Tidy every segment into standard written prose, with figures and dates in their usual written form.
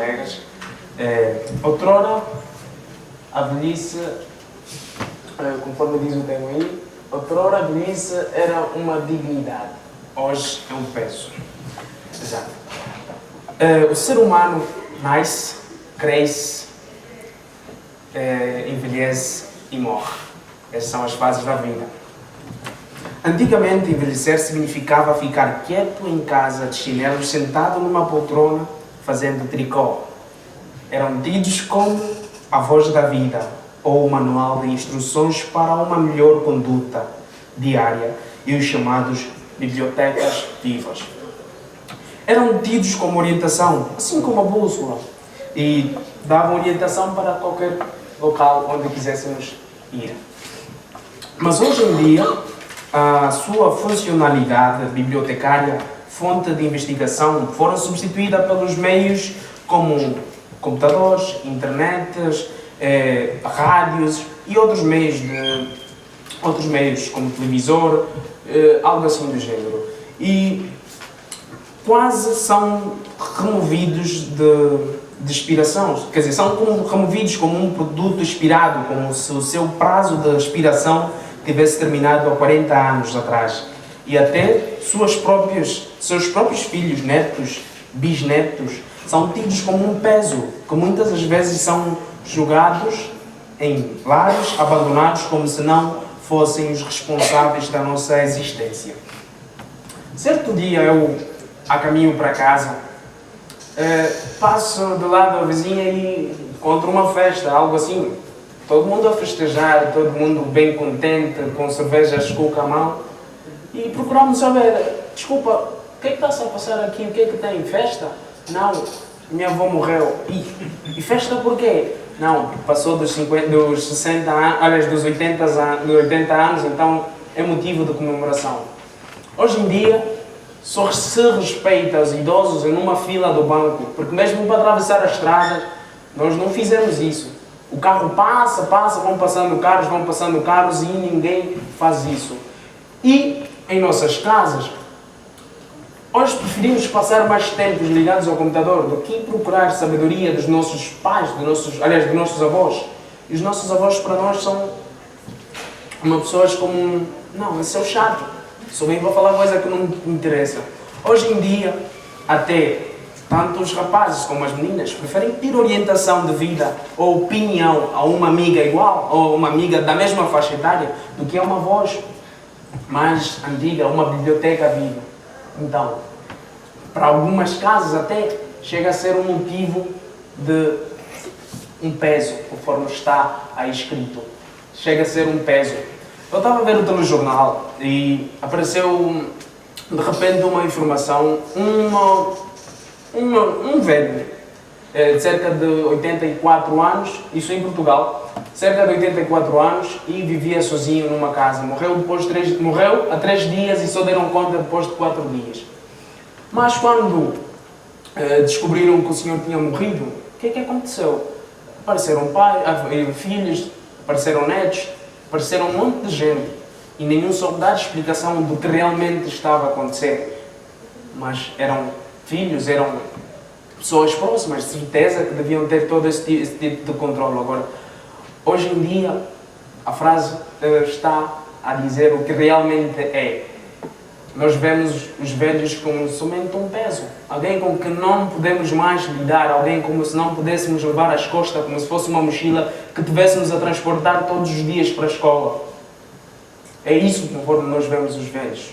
colegas. Outrora, a velhice, conforme diz o tema aí, outrora a velhice era uma dignidade, hoje é um peso. Exato. O ser humano nasce, cresce, envelhece e morre. Essas são as fases da vida. Antigamente, envelhecer significava ficar quieto em casa, de chinelos, sentado numa poltrona, fazendo tricô. Eram tidos como a voz da vida ou o manual de instruções para uma melhor conduta diária e os chamados bibliotecas vivas. Eram tidos como orientação, assim como a bússola, e davam orientação para qualquer local onde quiséssemos ir. Mas hoje em dia, a sua funcionalidade bibliotecária, fonte de investigação, foram substituídas pelos meios como computadores, internets, rádios e outros meios como televisor, algo assim do género. E quase são removidos de expiração, quer dizer, são removidos como um produto expirado, como se o seu prazo de expiração tivesse terminado há 40 anos atrás. E até seus próprios filhos, netos, bisnetos, são tidos como um peso, que muitas das vezes são jogados em lares abandonados como se não fossem os responsáveis da nossa existência. Certo dia eu, a caminho para casa, passo do lado da vizinha e encontro uma festa, algo assim. Todo mundo a festejar, todo mundo bem contente, com cervejas com a mão. E procuramos saber, desculpa, o que é que está-se a passar aqui? O que é que tem? Festa? Não, minha avó morreu. E festa por quê? Não, passou dos 60 anos, aliás, dos 80 anos, então é motivo de comemoração. Hoje em dia, só se respeita os idosos em uma fila do banco, porque mesmo para atravessar a estrada, nós não fizemos isso. O carro passa, vão passando carros e ninguém faz isso. E em nossas casas, hoje preferimos passar mais tempo ligados ao computador do que procurar sabedoria dos nossos pais, dos nossos avós. E os nossos avós para nós são pessoas como, não, esse é o chato, só bem vou falar coisa que não me interessa. Hoje em dia, até tanto os rapazes como as meninas preferem pedir orientação de vida ou opinião a uma amiga igual ou uma amiga da mesma faixa etária do que a uma voz mais antiga, uma biblioteca viva. Então, para algumas casas até chega a ser um motivo de um peso, conforme está aí escrito. Chega a ser um peso. Eu estava a ver o telejornal e apareceu de repente uma informação, um velho de cerca de 84 anos, isso em Portugal, cerca de 84 anos e vivia sozinho numa casa. Morreu há 3 dias e só deram conta depois de 4 dias. Mas quando descobriram que o senhor tinha morrido, o que é que aconteceu? Apareceram filhos, apareceram netos, apareceram um monte de gente e nenhum soube dar explicação do que realmente estava a acontecer. Mas eram filhos, eram pessoas próximas, de certeza que deviam ter todo esse tipo de controle. Agora, hoje em dia, a frase está a dizer o que realmente é. Nós vemos os velhos como somente um peso, alguém com que não podemos mais lidar, alguém como se não pudéssemos levar às costas, como se fosse uma mochila que tivéssemos a transportar todos os dias para a escola. É isso conforme nós vemos os velhos.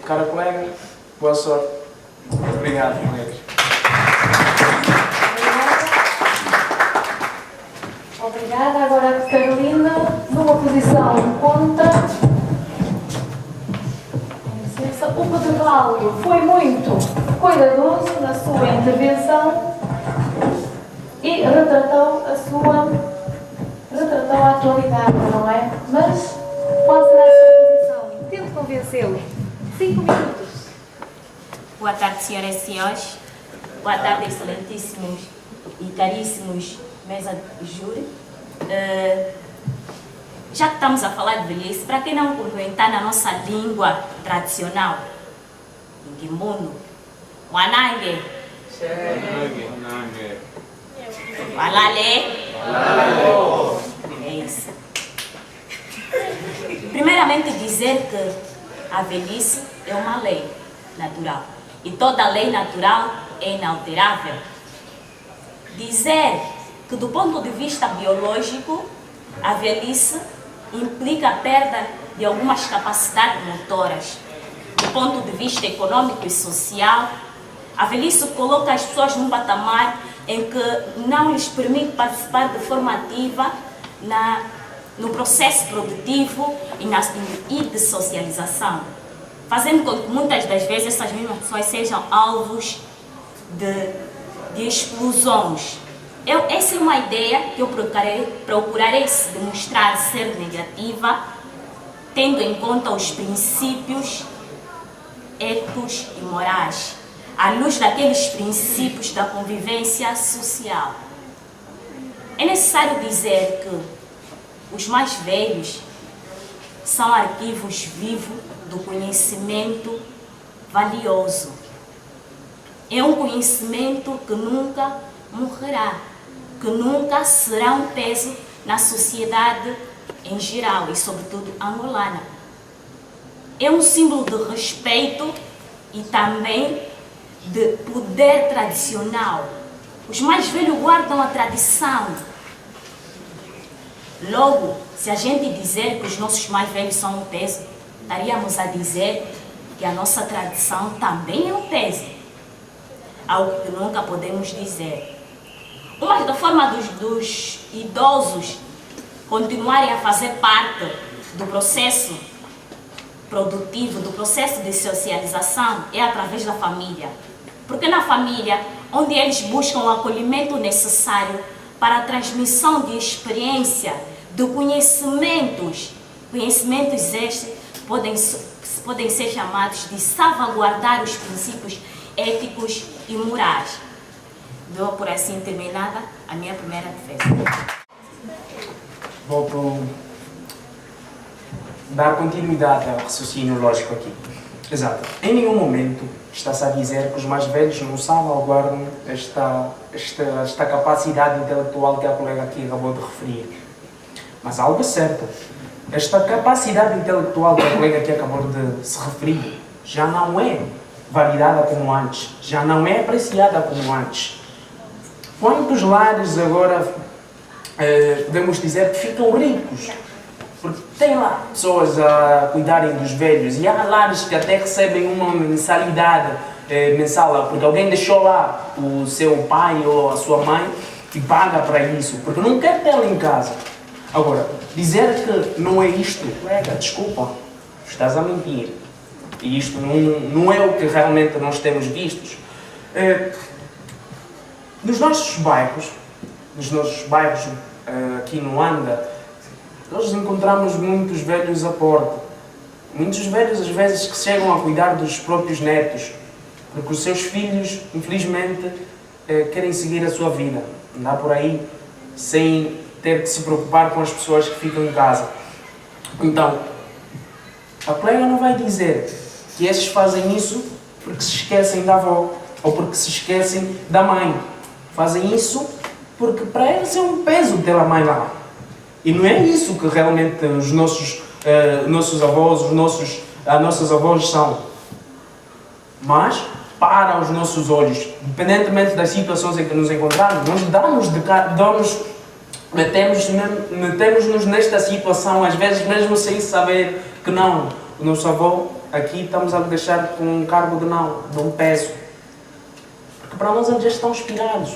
Cara colega, boa sorte. Obrigado, colegas. Obrigada. Agora a Carolina, numa posição contra. O Pedro foi muito cuidadoso na sua intervenção e retratou a atualidade, não é? Mas qual será a sua posição? Tente convencê-lo. 5 minutos. Boa tarde, senhoras e senhores. Boa tarde, excelentíssimos e caríssimos mesa de júri. Já que estamos a falar de velhice, para quem não está na nossa língua tradicional, Ngimuno, Wanange, Mangueira. Vai lá ler. É isso. Primeiramente dizer que a velhice é uma lei natural. E toda lei natural é inalterável. Dizer que do ponto de vista biológico, a velhice implica a perda de algumas capacidades motoras. Do ponto de vista econômico e social, a velhice coloca as pessoas num patamar em que não lhes permite participar de forma ativa no processo produtivo e de socialização, fazendo com que muitas das vezes essas mesmas pessoas sejam alvos de explosões. Essa é uma ideia que eu procurarei demonstrar ser negativa, tendo em conta os princípios éticos e morais, à luz daqueles princípios da convivência social. É necessário dizer que os mais velhos são arquivos vivos do conhecimento valioso. É um conhecimento que nunca morrerá, que nunca será um peso na sociedade em geral e, sobretudo, angolana. É um símbolo de respeito e também de poder tradicional. Os mais velhos guardam a tradição. Logo, se a gente dizer que os nossos mais velhos são um peso, estaríamos a dizer que a nossa tradição também é um peso. Algo que nunca podemos dizer. Uma da forma dos idosos continuarem a fazer parte do processo produtivo, do processo de socialização, é através da família. Porque na família, onde eles buscam o acolhimento necessário para a transmissão de experiência, de conhecimentos estes podem ser chamados de salvaguardar os princípios éticos e morais. Dou por assim terminada a minha primeira defesa. Vou dar continuidade ao raciocínio lógico aqui. Exato. Em nenhum momento está-se a dizer que os mais velhos não salvaguardam esta capacidade intelectual que a colega aqui acabou de referir. Mas algo é certo. Esta capacidade intelectual que a colega aqui acabou de se referir já não é validada como antes, já não é apreciada como antes. Quantos lares agora podemos dizer que ficam ricos? Porque tem lá pessoas a cuidarem dos velhos e há lares que até recebem uma mensalidade mensal, porque alguém deixou lá o seu pai ou a sua mãe e paga para isso, porque não quer tê-lo em casa. Agora, dizer que não é isto, colega, desculpa, estás a mentir. E isto não é o que realmente nós temos vistos. Nos nossos bairros aqui no Luanda, nós encontramos muitos velhos à porta. Muitos velhos, às vezes, que chegam a cuidar dos próprios netos, porque os seus filhos, infelizmente, querem seguir a sua vida. Andar por aí sem ter que se preocupar com as pessoas que ficam em casa. Então, a colega não vai dizer que esses fazem isso porque se esquecem da avó ou porque se esquecem da mãe. Fazem isso porque para eles é um peso ter a mãe lá. E não é isso que realmente os nossos avós, as nossas avós são. Mas, para os nossos olhos, independentemente das situações em que nos encontramos, nós metemos-nos nesta situação, às vezes mesmo sem saber que não. O nosso avô, aqui estamos a deixar com um cargo de um peso. Porque para nós eles já estão inspirados.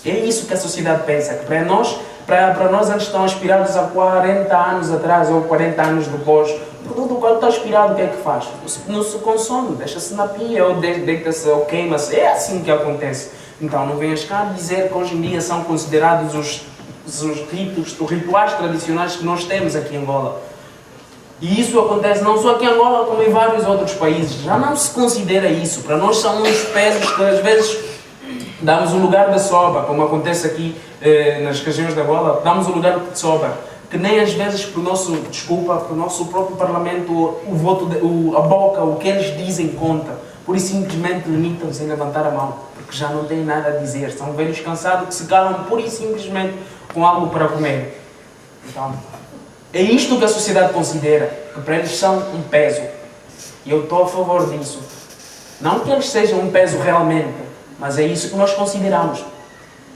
É isso que a sociedade pensa, que para nós eles estão inspirados há 40 anos atrás ou 40 anos depois. O produto quando está inspirado, o que é que faz? Não se consome, deixa-se na pia ou deita-se ou queima-se. É assim que acontece. Então não venhas cá dizer que hoje em dia são considerados os rituais tradicionais que nós temos aqui em Angola. E isso acontece não só aqui em Angola, como em vários outros países. Já não se considera isso. Para nós são uns pesos que às vezes damos o lugar da soba, como acontece aqui nas regiões da Angola, damos o lugar de soba, que nem às vezes para o nosso próprio Parlamento, a boca, o que eles dizem conta. Por isso simplesmente limitam-se em levantar a mão. porque já não têm nada a dizer. São velhos cansados que se calam pura e simplesmente com algo para comer. Então, é isto que a sociedade considera, que para eles são um peso. E eu estou a favor disso. Não que eles sejam um peso realmente, mas é isso que nós consideramos.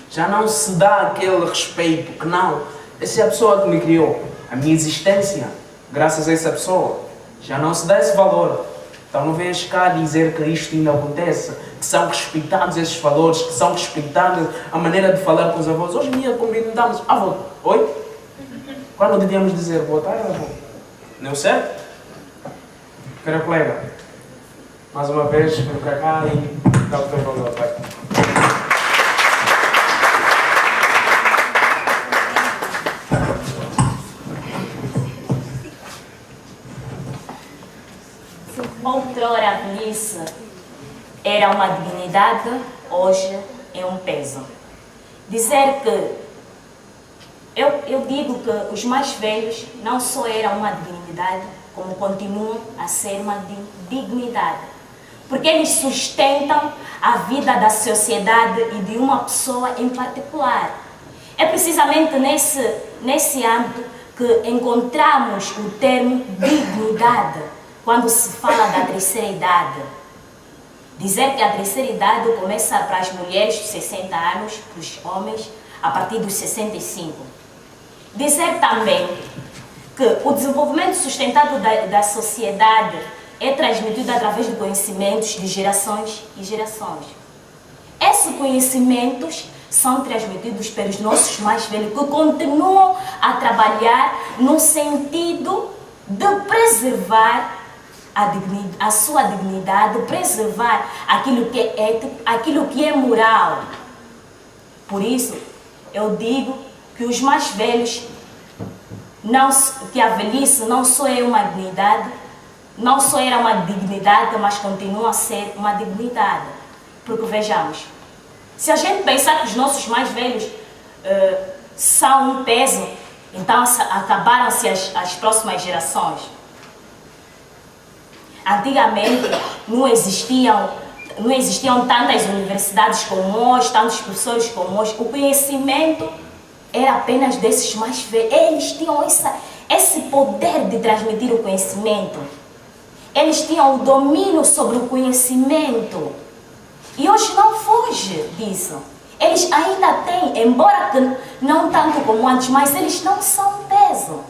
Já não se dá aquele respeito que não. Essa é a pessoa que me criou. A minha existência, graças a essa pessoa, já não se dá esse valor. Então não venhas cá dizer que isto ainda acontece, que são respeitados esses valores, que são respeitadas a maneira de falar com os avós. Hoje em dia cumprimentamos, avô, oi? Quando devíamos dizer boa tarde, avô? Deu certo? Quero colega, mais uma vez, vem para cá e dá o teu valor, pai. Outrora a velhice era uma dignidade, hoje é um peso. Dizer que eu digo que os mais velhos não só eram uma dignidade, como continuam a ser uma dignidade. Porque eles sustentam a vida da sociedade e de uma pessoa em particular. É precisamente nesse âmbito que encontramos o termo dignidade, quando se fala da terceira idade. Dizer que a terceira idade começa para as mulheres dos 60 anos, para os homens a partir dos 65. Dizer também que o desenvolvimento sustentado da sociedade é transmitido através de conhecimentos de gerações e gerações. Esses conhecimentos são transmitidos pelos nossos mais velhos, que continuam a trabalhar no sentido de preservar a sua dignidade, preservar aquilo que é ético, aquilo que é moral. Por isso, eu digo que os mais velhos, que a velhice não só é uma dignidade, não só era uma dignidade, mas continua a ser uma dignidade. Porque vejamos, se a gente pensar que os nossos mais velhos são um peso, então acabaram-se as próximas gerações. Antigamente não existiam tantas universidades como hoje, tantos professores como hoje. O conhecimento era apenas desses mais velhos. Eles tinham esse poder de transmitir o conhecimento. Eles tinham o domínio sobre o conhecimento. E hoje não foge disso. Eles ainda têm, embora que não tanto como antes, mas eles não são um peso.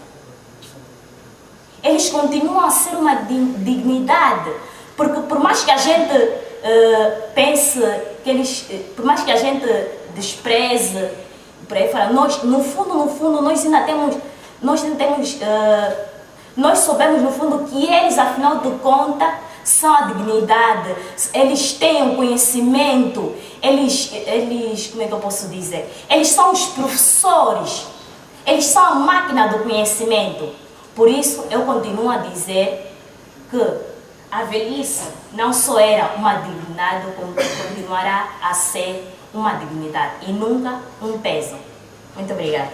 Eles continuam a ser uma dignidade, porque por mais que a gente pense que eles, por mais que a gente despreze, por aí fora, nós no fundo nós sabemos no fundo que eles, afinal de contas, são a dignidade. Eles têm um conhecimento, eles, como é que eu posso dizer? Eles são os professores, eles são a máquina do conhecimento. Por isso, eu continuo a dizer que a velhice não só era uma dignidade, como continuará a ser uma dignidade e nunca um peso. Muito obrigada.